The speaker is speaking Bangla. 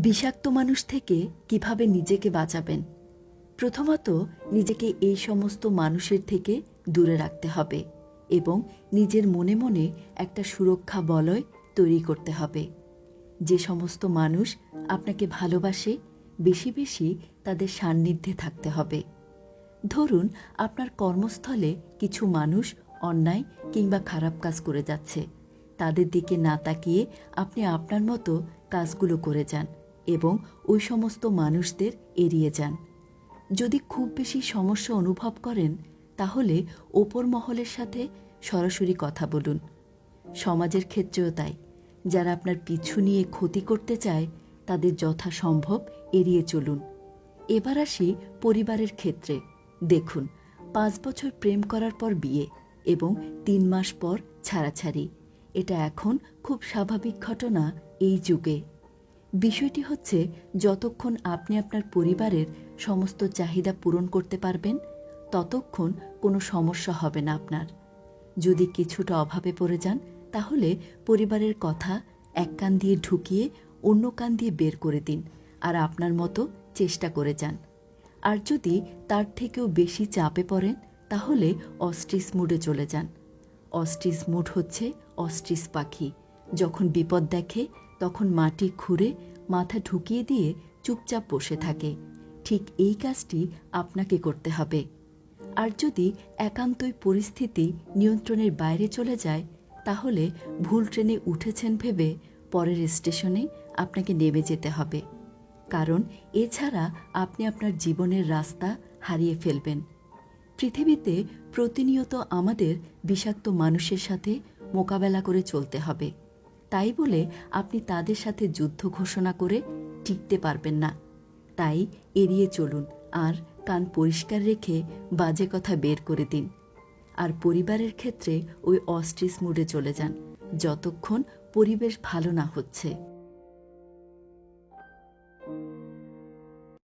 বিষাক্ত মানুষ থেকে কিভাবে নিজেকে বাঁচাবেন? প্রথমত নিজেকে এই সমস্ত মানুষের থেকে দূরে রাখতে হবে এবং নিজের মনে মনে একটা সুরক্ষা বলয় তৈরি করতে হবে। যে সমস্ত মানুষ আপনাকে ভালোবাসে, বেশি বেশি তাদের সান্নিধ্যে থাকতে হবে। ধরুন আপনার কর্মস্থলে কিছু মানুষ অন্যায় কিংবা খারাপ কাজ করে যাচ্ছে, তাদের দিকে না তাকিয়ে আপনি আপনার মতো কাজগুলো করে যান এবং ওই সমস্ত মানুষদের এড়িয়ে যান। যদি খুব বেশি সমস্যা অনুভব করেন, তাহলে ওপর মহলের সাথে সরাসরি কথা বলুন। সমাজের ক্ষেত্রেও তাই, যারা আপনার পিছু নিয়ে ক্ষতি করতে চায় তাদের যথাসম্ভব এড়িয়ে চলুন। এবার আসি পরিবারের ক্ষেত্রে। দেখুন, ৫ বছর প্রেম করার পর বিয়ে এবং ৩ মাস পর ছাড়াছাড়ি, এটা এখন খুব স্বাভাবিক ঘটনা এই যুগে। বিষয়টি হচ্ছে, যতক্ষণ আপনি আপনার পরিবারের সমস্ত চাহিদা পূরণ করতে পারবেন, ততক্ষণ কোনো সমস্যা হবে না আপনার। যদি কিছুটা অভাবে পড়ে যান, তাহলে পরিবারের কথা এক কান দিয়ে ঢুকিয়ে অন্য কান দিয়ে বের করে দিন আর আপনার মতো চেষ্টা করে যান। আর যদি তার থেকেও বেশি চাপে পড়েন, তাহলে অস্ট্রিচ মুডে চলে যান। অস্ট্রিচ মুড হচ্ছে অস্ট্রিচ পাখি, যখন বিপদ দেখে তখন মাটি খুঁড়ে মাথা ঢুকিয়ে দিয়ে চুপচাপ বসে থাকে। ঠিক এই কাজটি আপনাকে করতে হবে। আর যদি একান্তই পরিস্থিতি নিয়ন্ত্রণের বাইরে চলে যায়, তাহলে ভুল ট্রেনে উঠেছেন ভেবে পরের স্টেশনে আপনাকে নেমে যেতে হবে, কারণ এছাড়া আপনি আপনার জীবনের রাস্তা হারিয়ে ফেলবেন। পৃথিবীতে প্রতিনিয়ত আমাদের বিষাক্ত মানুষের সাথে মোকাবেলা করে চলতে হবে। তাই বলে আপনি তাদের সাথে যুদ্ধ ঘোষণা করে টিকতে পারবেন না। তাই এড়িয়ে চলুন আর কান পরিষ্কার রেখে বাজে কথা বের করে দিন। আর পরিবারের ক্ষেত্রে ওই অস্ট্রিচ মুডে চলে যান, যতক্ষণ পরিবেশ ভালো না হচ্ছে।